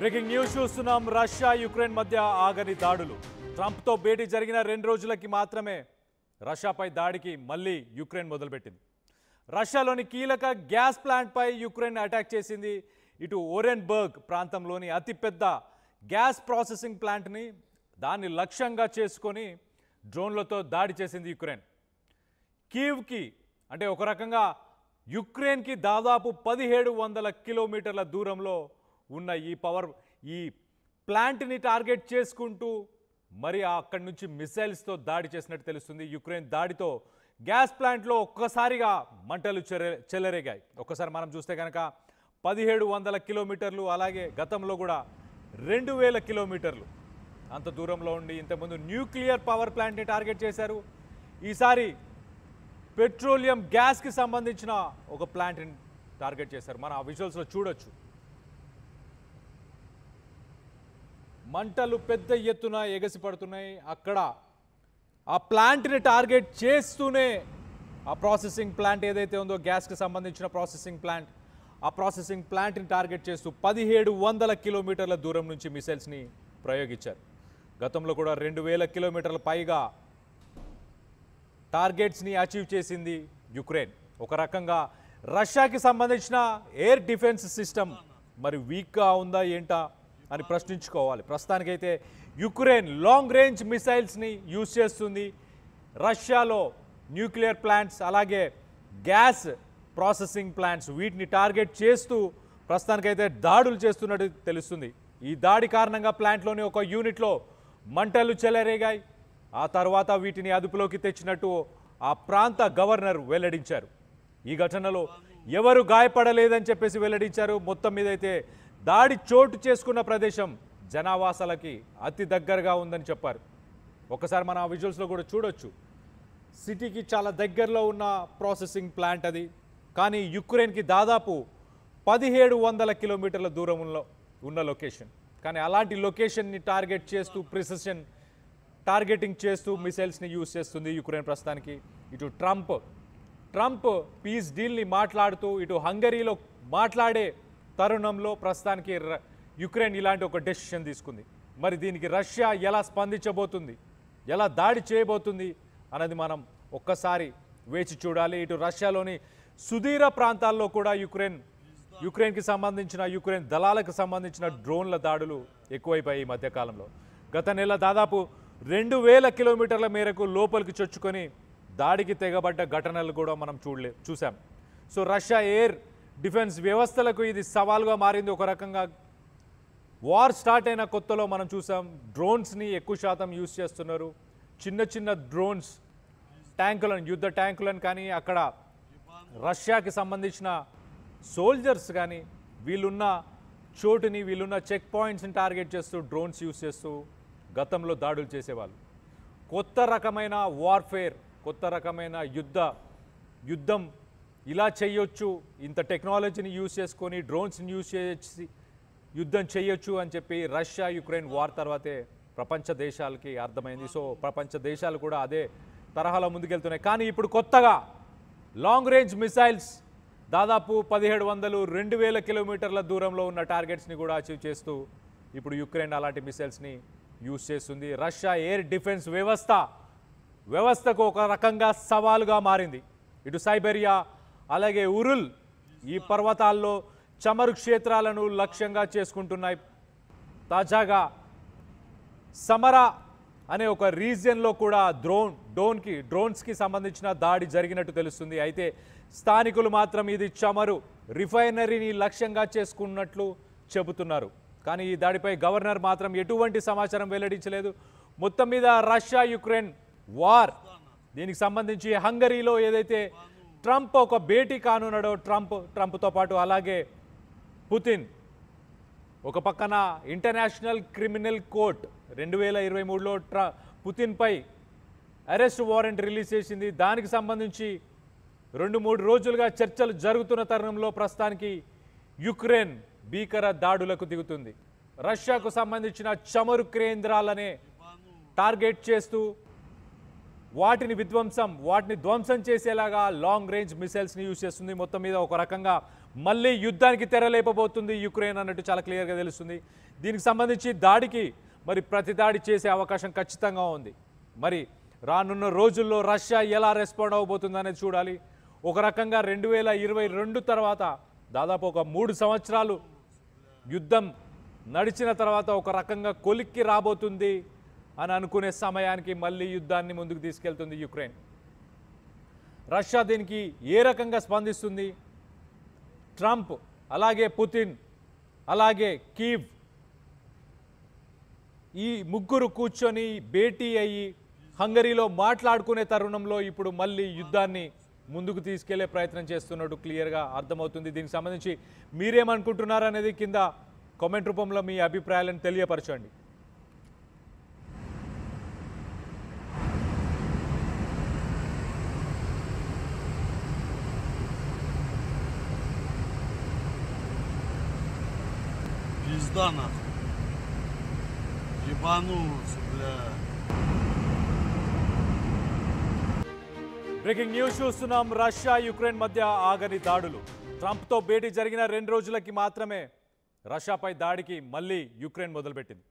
Breaking news చూస్తున్నాం. Russia Ukraine మధ్య ఆగని దాడులు. ట్రంప్తో భేటీ జరిగిన 2 రోజులకి మాత్రమే రష్యాపై దాడికి మళ్ళీ యుక్రెయిన్ మొదలుపెట్టింది. రష్యాలోని కీలక గ్యాస్ ప్లాంట్పై యుక్రెయిన్ అటాక్ చేసింది. ఇటు ఓరెన్బర్గ్ ప్రాంతంలోని అతిపెద్ద గ్యాస్ ప్రాసెసింగ్ ప్లాంట్ని దాన్ని లక్ష్యంగా చేసుకొని డ్రోన్లతో దాడి చేసింది యుక్రెయిన్. కీవ్కి అంటే ఒక రకంగా యుక్రెయిన్కి దాదాపు 1700 కిలోమీటర్ల దూరంలో ఉన్న ఈ ప్లాంట్ని టార్గెట్ చేసుకుంటూ మరి అక్కడి నుంచి మిసైల్స్తో దాడి చేసినట్టు తెలుస్తుంది. యుక్రెయిన్ దాడితో గ్యాస్ ప్లాంట్లో ఒక్కసారిగా మంటలు చెలరేగాయి. ఒక్కసారి మనం చూస్తే కనుక 1700 కిలోమీటర్లు, అలాగే గతంలో కూడా 2000 కిలోమీటర్లు అంత దూరంలో ఉండి ఇంతకుముందు న్యూక్లియర్ పవర్ ప్లాంట్ని టార్గెట్ చేశారు. ఈసారి పెట్రోలియం గ్యాస్కి సంబంధించిన ఒక ప్లాంట్ని టార్గెట్ చేశారు. మనం ఆ విజువల్స్లో చూడొచ్చు. మంటలు పెద్ద ఎత్తున ఎగసిపడుతున్నాయి. అక్కడ ఆ ప్లాంట్ని టార్గెట్ చేస్తూనే ఆ ప్రాసెసింగ్ ప్లాంట్ ఏదైతే ఉందో గ్యాస్కి సంబంధించిన ప్రాసెసింగ్ ప్లాంట్, ఆ ప్రాసెసింగ్ ప్లాంట్ని టార్గెట్ చేస్తూ 1700 కిలోమీటర్ల దూరం నుంచి మిసైల్స్ని ప్రయోగించారు. గతంలో కూడా 2000 కిలోమీటర్ల పైగా టార్గెట్స్ని అచీవ్ చేసింది యుక్రెయిన్. ఒక రకంగా రష్యాకి సంబంధించిన ఎయిర్ డిఫెన్స్ సిస్టమ్ మరి వీక్గా ఉందా ఏంటా అని ప్రశ్నించుకోవాలి. ప్రస్తుతానికైతే యుక్రెయిన్ లాంగ్ రేంజ్ మిసైల్స్ని యూజ్ చేస్తుంది. రష్యాలో న్యూక్లియర్ ప్లాంట్స్, అలాగే గ్యాస్ ప్రాసెసింగ్ ప్లాంట్స్, వీటిని టార్గెట్ చేస్తూ ప్రస్తుతానికైతే దాడులు చేస్తున్నట్టు తెలుస్తుంది. ఈ దాడి కారణంగా ప్లాంట్లోని ఒక యూనిట్లో మంటలు చెలరేగాయి. ఆ తర్వాత వీటిని అదుపులోకి తెచ్చినట్టు ఆ ప్రాంత గవర్నర్ వెల్లడించారు. ఈ ఘటనలో ఎవరు గాయపడలేదని చెప్పేసి వెల్లడించారు. మొత్తం మీద అయితే దాడి చోటు చేసుకున్న ప్రదేశం జనావాసాలకి అతి దగ్గరగా ఉందని చెప్పారు. ఒకసారి మనం ఆ విజువల్స్లో కూడా చూడొచ్చు. సిటీకి చాలా దగ్గరలో ఉన్న ప్రాసెసింగ్ ప్లాంట్ అది. కానీ యుక్రెయిన్కి దాదాపు 1700 కిలోమీటర్ల దూరంలో ఉన్న లొకేషన్. కానీ అలాంటి లొకేషన్ని టార్గెట్ చేస్తూ ప్రిసిషన్ టార్గెటింగ్ చేస్తూ మిసైల్స్ని యూజ్ చేస్తుంది యుక్రెయిన్ ప్రస్తుతానికి. ఇటు ట్రంప్ పీస్ డీల్ని మాట్లాడుతూ ఇటు హంగరీలో మాట్లాడే తరుణంలో ప్రస్తుతానికి యుక్రెయిన్ ఇలాంటి ఒక డెసిషన్ తీసుకుంది. మరి దీనికి రష్యా ఎలా స్పందించబోతుంది, ఎలా దాడి చేయబోతుంది అన్నది మనం ఒక్కసారి వేచి చూడాలి. ఇటు రష్యాలోని సుదీర ప్రాంతాల్లో కూడా యుక్రెయిన్కి సంబంధించిన యుక్రెయిన్ దళాలకు సంబంధించిన డ్రోన్ల దాడులు ఎక్కువైపోయాయి ఈ మధ్యకాలంలో. గత నెల దాదాపు 2000 కిలోమీటర్ల మేరకు లోపలికి చొచ్చుకొని దాడికి తెగబడ్డ ఘటనలు కూడా మనం చూసాం. సో రష్యా ఎయిర్ డిఫెన్స్ వ్యవస్థలకు ఇది సవాలుగా మారింది. ఒక రకంగా వార్ స్టార్ట్ అయిన కొత్తలో మనం చూసాం డ్రోన్స్ని ఎక్కువ శాతం యూజ్ చేస్తున్నారు. చిన్న డ్రోన్స్, యుద్ధ ట్యాంకులను కానీ అక్కడ రష్యాకి సంబంధించిన సోల్జర్స్ కానీ వీళ్ళున్న చోటుని, వీళ్ళున్న చెక్ పాయింట్స్ని టార్గెట్ చేస్తూ డ్రోన్స్ యూజ్ చేస్తూ గతంలో దాడులు చేసేవాళ్ళు. కొత్త రకమైన వార్ఫేర్, కొత్త రకమైన యుద్ధం ఇలా చేయొచ్చు, ఇంత టెక్నాలజీని యూజ్ చేసుకొని డ్రోన్స్ని యూజ్ చేసి యుద్ధం చేయొచ్చు అని చెప్పి రష్యా యుక్రెయిన్ వార్ తర్వాతే ప్రపంచ దేశాలకి అర్థమైంది. సో ప్రపంచ దేశాలు కూడా అదే తరహాలో ముందుకెళ్తున్నాయి. కానీ ఇప్పుడు కొత్తగా లాంగ్ రేంజ్ మిసైల్స్ దాదాపు 1700, 2000 కిలోమీటర్ల దూరంలో ఉన్న టార్గెట్స్ని కూడా అచీవ్ చేస్తూ ఇప్పుడు యుక్రెయిన్ అలాంటి మిసైల్స్ని యూజ్ చేస్తుంది. రష్యా ఎయిర్ డిఫెన్స్ వ్యవస్థకు ఒక రకంగా సవాలుగా మారింది. ఇటు సైబేరియా, అలాగే ఉరుల్ ఈ పర్వతాల్లో చమురు క్షేత్రాలను లక్ష్యంగా చేసుకుంటున్నాయి. తాజాగా సమరా అనే ఒక రీజియన్లో కూడా డ్రోన్స్కి సంబంధించిన దాడి జరిగినట్టు తెలుస్తుంది. అయితే స్థానికులు మాత్రం ఇది చమురు రిఫైనరీని లక్ష్యంగా చేసుకున్నట్లు చెబుతున్నారు. కానీ ఈ దాడిపై గవర్నర్ మాత్రం ఎటువంటి సమాచారం వెల్లడించలేదు. మొత్తం మీద రష్యా యుక్రెయిన్ వార్, దీనికి సంబంధించి హంగరీలో ఏదైతే ట్రంప్ ఒక భేటీ కానున్నాడో ట్రంప్తో పాటు అలాగే పుతిన్, ఒక పక్కన ఇంటర్నేషనల్ క్రిమినల్ కోర్ట్ 2023లో పుతిన్పై అరెస్ట్ వారెంట్ రిలీజ్ చేసింది. దానికి సంబంధించి 2-3 రోజులుగా చర్చలు జరుగుతున్న తరుణంలో ప్రస్తుతానికి యుక్రెయిన్ భీకర దాడులకు దిగుతుంది. రష్యాకు సంబంధించిన చమురు కేంద్రాలనే టార్గెట్ చేస్తూ వాటిని ధ్వంసం చేసేలాగా లాంగ్ రేంజ్ మిసైల్స్ని యూజ్ చేస్తుంది. మొత్తం మీద ఒక రకంగా మళ్ళీ యుద్ధానికి తెరలేపబోతుంది యుక్రెయిన్ అన్నట్టు చాలా క్లియర్గా తెలుస్తుంది. దీనికి సంబంధించి దాడికి మరి ప్రతిదాడి చేసే అవకాశం ఖచ్చితంగా ఉంది. మరి రానున్న రోజుల్లో రష్యా ఎలా రెస్పాండ్ అవ్వబోతుంది అనేది చూడాలి. ఒక రకంగా 2022 తర్వాత దాదాపు ఒక 3 సంవత్సరాలు యుద్ధం నడిచిన తర్వాత ఒక రకంగా కొలిక్కి రాబోతుంది అని అనుకునే సమయానికి మళ్ళీ యుద్ధాన్ని ముందుకు తీసుకెళ్తుంది యుక్రెయిన్. రష్యా దీనికి ఏ రకంగా స్పందిస్తుంది? ట్రంప్, అలాగే పుతిన్, అలాగే కీవ్, ఈ ముగ్గురు కూర్చొని భేటీ అయ్యి హంగరీలో మాట్లాడుకునే తరుణంలో ఇప్పుడు మళ్ళీ యుద్ధాన్ని ముందుకు తీసుకెళ్లే ప్రయత్నం చేస్తున్నట్టు క్లియర్గా అర్థమవుతుంది. దీనికి సంబంధించి మీరేమనుకుంటున్నారు అనేది కింద కామెంట్ రూపంలో మీ అభిప్రాయాలను తెలియపరచండి. Пизда нахуй. Ебанулся, бля. బ్రేకింగ్ న్యూస్ చూస్తున్నాం. రష్యా యుక్రెయిన్ మధ్య ఆగని దాడులు. ట్రంప్తో భేటీ జరిగిన 2 రోజులకి మాత్రమే రష్యాపై దాడికి మళ్ళీ యుక్రెయిన్ మొదలుపెట్టింది.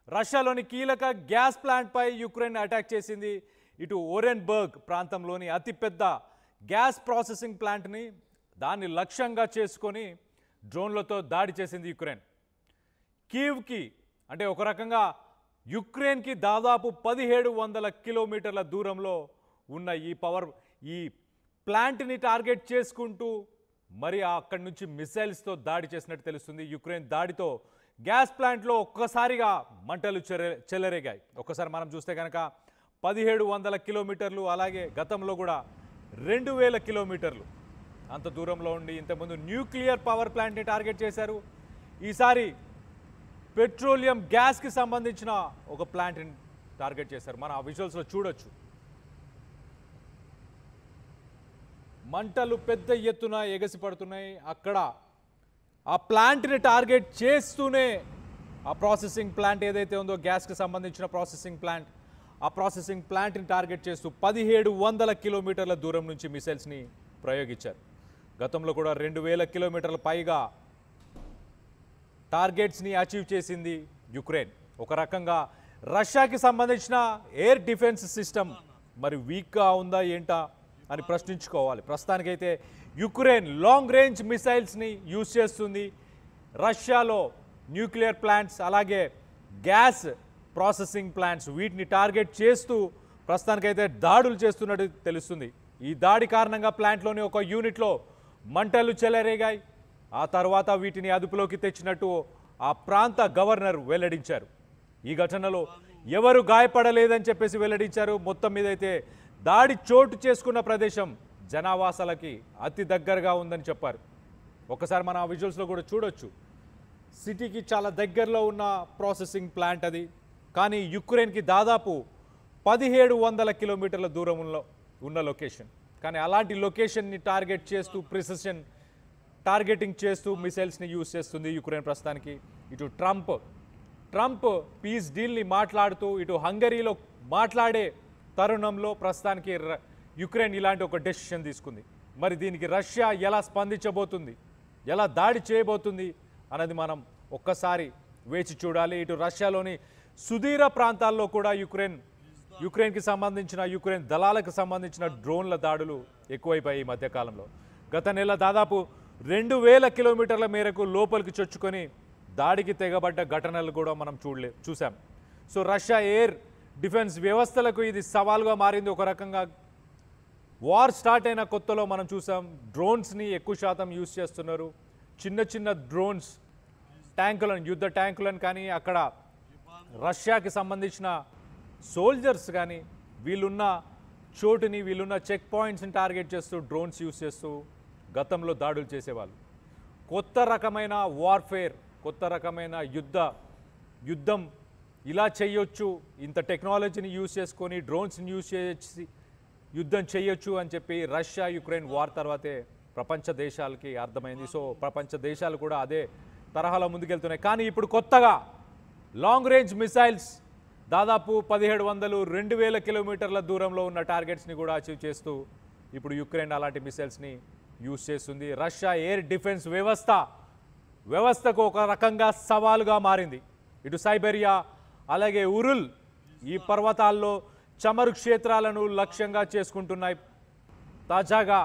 రష్యాలోని కీలక గ్యాస్ ప్లాంట్పై యుక్రెయిన్ అటాక్ చేసింది. ఇటు ఓరెన్బర్గ్ ప్రాంతంలోని అతిపెద్ద గ్యాస్ ప్రాసెసింగ్ ప్లాంట్ని దాన్ని లక్ష్యంగా చేసుకొని డ్రోన్లతో దాడి చేసింది యుక్రెయిన్. కీవ్కి అంటే ఒక రకంగా యుక్రెయిన్కి దాదాపు 1700 కిలోమీటర్ల దూరంలో ఉన్న ఈ ప్లాంట్ని టార్గెట్ చేసుకుంటూ మరి అక్కడి నుంచి మిసైల్స్తో దాడి చేసినట్టు తెలుస్తుంది. యుక్రెయిన్ దాడితో గ్యాస్ ప్లాంట్లో ఒక్కసారిగా మంటలు చెలరేగాయి. ఒక్కసారి మనం చూస్తే కనుక 1700 కిలోమీటర్లు, అలాగే గతంలో కూడా 2000 కిలోమీటర్లు అంత దూరంలో ఉండి ఇంతకుముందు న్యూక్లియర్ పవర్ ప్లాంట్ని టార్గెట్ చేశారు. ఈసారి పెట్రోలియం గ్యాస్కి సంబంధించిన ఒక ప్లాంట్ని టార్గెట్ చేశారు. మనం ఆ విజువల్స్లో చూడొచ్చు. మంటలు పెద్ద ఎత్తున ఎగసిపడుతున్నాయి. అక్కడ ఆ ప్లాంట్ని టార్గెట్ చేస్తూనే ఆ ప్రాసెసింగ్ ప్లాంట్ ఏదైతే ఉందో గ్యాస్కి సంబంధించిన ప్రాసెసింగ్ ప్లాంట్, ఆ ప్రాసెసింగ్ ప్లాంట్ని టార్గెట్ చేస్తూ 1700 కిలోమీటర్ల దూరం నుంచి మిసైల్స్ని ప్రయోగించారు. గతంలో కూడా 2000 కిలోమీటర్ల పైగా టార్గెట్స్ని అచీవ్ చేసింది యుక్రెయిన్. ఒక రకంగా రష్యాకి సంబంధించిన ఎయిర్ డిఫెన్స్ సిస్టమ్ మరి వీక్గా ఉందా ఏంటా అని ప్రశ్నించుకోవాలి. ప్రస్తుతానికైతే యుక్రెయిన్ లాంగ్ రేంజ్ మిసైల్స్ని యూజ్ చేస్తుంది. రష్యాలో న్యూక్లియర్ ప్లాంట్స్, అలాగే గ్యాస్ ప్రాసెసింగ్ ప్లాంట్స్, వీటిని టార్గెట్ చేస్తూ ప్రస్తుతానికైతే దాడులు చేస్తున్నట్టు తెలుస్తుంది. ఈ దాడి కారణంగా ప్లాంట్లోని ఒక యూనిట్లో మంటలు చెలరేగాయి. ఆ తర్వాత వీటిని అదుపులోకి తెచ్చినట్టు ఆ ప్రాంత గవర్నర్ వెల్లడించారు. ఈ ఘటనలో ఎవరు గాయపడలేదని చెప్పేసి వెల్లడించారు. మొత్తం మీద అయితే దాడి చోటు చేసుకున్న ప్రదేశం జనావాసాలకి అతి దగ్గరగా ఉందని చెప్పారు. ఒకసారి మనం ఆ విజువల్స్లో కూడా చూడొచ్చు. సిటీకి చాలా దగ్గరలో ఉన్న ప్రాసెసింగ్ ప్లాంట్ అది. కానీ యుక్రెయిన్కి దాదాపు 1700 కిలోమీటర్ల దూరంలో ఉన్న లొకేషన్. కానీ అలాంటి లొకేషన్ని టార్గెట్ చేస్తూ ప్రిసిషన్ టార్గెటింగ్ చేస్తూ మిసైల్స్ని యూజ్ చేస్తుంది యుక్రెయిన్ ప్రస్తుతానికి. ఇటు ట్రంప్ పీస్ డీల్ని మాట్లాడుతూ ఇటు హంగరీలో మాట్లాడే తరుణంలో ప్రస్తుతానికి యుక్రెయిన్ ఇలాంటి ఒక డెసిషన్ తీసుకుంది. మరి దీనికి రష్యా ఎలా స్పందించబోతుంది, ఎలా దాడి చేయబోతుంది అన్నది మనం ఒక్కసారి వేచి చూడాలి. ఇటు రష్యాలోని సుదీర ప్రాంతాల్లో కూడా యుక్రెయిన్కి సంబంధించిన యుక్రెయిన్ దళాలకు సంబంధించిన డ్రోన్ల దాడులు ఎక్కువైపోయాయి ఈ మధ్యకాలంలో. గత నెల దాదాపు 2000 కిలోమీటర్ల మేరకు లోపలికి చొచ్చుకొని దాడికి తెగబడ్డ ఘటనలు కూడా మనం చూసాం. సో రష్యా ఎయిర్ డిఫెన్స్ వ్యవస్థలకు ఇది సవాల్గా మారింది. ఒక రకంగా వార్ స్టార్ట్ అయిన కొత్తలో మనం చూసాం డ్రోన్స్ని ఎక్కువ శాతం యూజ్ చేస్తున్నారు. చిన్న డ్రోన్స్, ట్యాంకులను, యుద్ధ ట్యాంకులను కానీ అక్కడ రష్యాకి సంబంధించిన సోల్జర్స్ కానీ వీళ్ళున్న చోటుని, వీళ్ళున్న చెక్ పాయింట్స్ని టార్గెట్ చేస్తూ డ్రోన్స్ యూజ్ చేస్తూ గతంలో దాడులు చేసేవాళ్ళు. కొత్త రకమైన వార్ఫేర్, కొత్త రకమైన యుద్ధం ఇలా చేయొచ్చు, ఇంత టెక్నాలజీని యూజ్ చేసుకొని డ్రోన్స్ని యూజ్ చేసి యుద్ధం చేయొచ్చు అని చెప్పి రష్యా యుక్రెయిన్ వార్ తర్వాతే ప్రపంచ దేశాలకి అర్థమైంది. సో ప్రపంచ దేశాలు కూడా అదే తరహాలో ముందుకెళ్తున్నాయి. కానీ ఇప్పుడు కొత్తగా లాంగ్ రేంజ్ మిసైల్స్ దాదాపు 1700-2000 కిలోమీటర్ల దూరంలో ఉన్న టార్గెట్స్ని కూడా అచీవ్ చేస్తూ ఇప్పుడు యుక్రెయిన్ అలాంటి మిసైల్స్ని యూజ్ చేస్తుంది. రష్యా ఎయిర్ డిఫెన్స్ వ్యవస్థకు ఒక రకంగా సవాలుగా మారింది. ఇటు సైబెరియా అలాగే ఉరుల్ ఈ పర్వతాల్లో చమురు క్షేత్రాలను లక్ష్యంగా చేసుకుంటున్నాయి. తాజాగా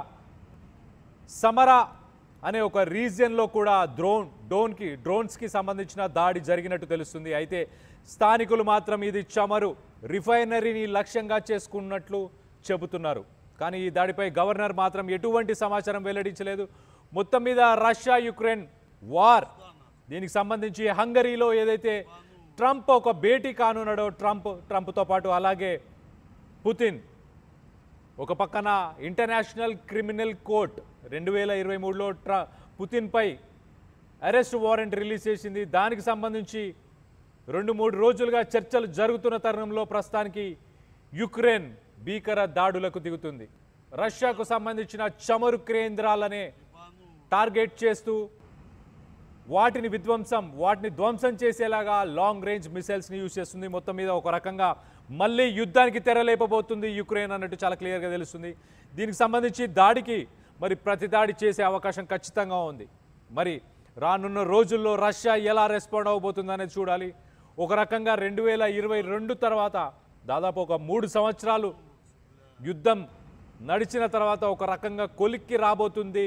సమరా అనే ఒక రీజియన్లో కూడా డ్రోన్స్కి సంబంధించిన దాడి జరిగినట్టు తెలుస్తుంది. అయితే స్థానికులు మాత్రం ఇది చమురు రిఫైనరీని లక్ష్యంగా చేసుకున్నట్లు చెబుతున్నారు. కానీ ఈ దాడిపై గవర్నర్ మాత్రం ఎటువంటి సమాచారం వెల్లడించలేదు. మొత్తం మీద రష్యా యుక్రెయిన్ వార్ దీనికి సంబంధించి హంగరీలో ఏదైతే ట్రంప్ ఒక భేటీ కానున్నాడో ట్రంప్తో పాటు అలాగే పుతిన్ ఒక పక్కన ఇంటర్నేషనల్ క్రిమినల్ కోర్ట్ 2023లో పుతిన్పై అరెస్ట్ వారెంట్ రిలీజ్ చేసింది. దానికి సంబంధించి 2-3 రోజులుగా చర్చలు జరుగుతున్న తరుణంలో ప్రస్తుతానికి యుక్రెయిన్ భీకర దాడులకు దిగుతుంది. రష్యాకు సంబంధించిన చమురు కేంద్రాలనే టార్గెట్ చేస్తూ వాటిని ధ్వంసం చేసేలాగా లాంగ్ రేంజ్ మిసైల్స్ని యూజ్ చేస్తుంది. మొత్తం మీద ఒక రకంగా మళ్ళీ యుద్ధానికి తెరలేపబోతుంది యుక్రెయిన్ అన్నట్టు చాలా క్లియర్గా తెలుస్తుంది. దీనికి సంబంధించి దాడికి ప్రతి దాడి చేసే అవకాశం ఖచ్చితంగా ఉంది. మరి రానున్న రోజుల్లో రష్యా ఎలా రెస్పాండ్ అవ్వబోతుంది అనేది చూడాలి. ఒక రకంగా 2022 తర్వాత దాదాపు ఒక 3 సంవత్సరాలు యుద్ధం నడిచిన తర్వాత ఒక రకంగా కొలిక్కి రాబోతుంది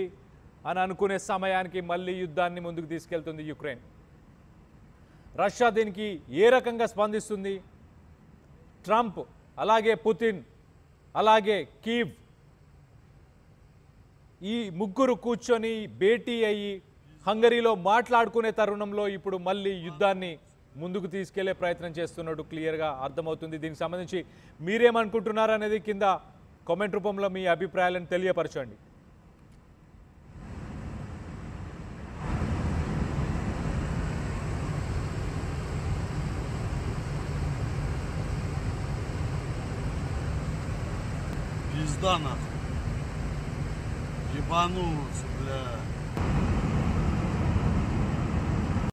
అని అనుకునే సమయానికి మళ్ళీ యుద్ధాన్ని ముందుకు తీసుకెళ్తుంది యుక్రెయిన్. రష్యా దీనికి ఏ రకంగా స్పందిస్తుంది? ట్రంప్ అలాగే పుతిన్ అలాగే కీవ్ ఈ ముగ్గురు కూర్చొని భేటీ అయ్యి హంగరీలో మాట్లాడుకునే తరుణంలో ఇప్పుడు మళ్ళీ యుద్ధాన్ని ముందుకు తీసుకెళ్లే ప్రయత్నం చేస్తున్నట్టు క్లియర్గా అర్థమవుతుంది. దీనికి సంబంధించి మీరేమనుకుంటున్నారు అనేది కింద కామెంట్ రూపంలో మీ అభిప్రాయాలను తెలియపరచండి. Пизда нахуй. Ебанулся, бля.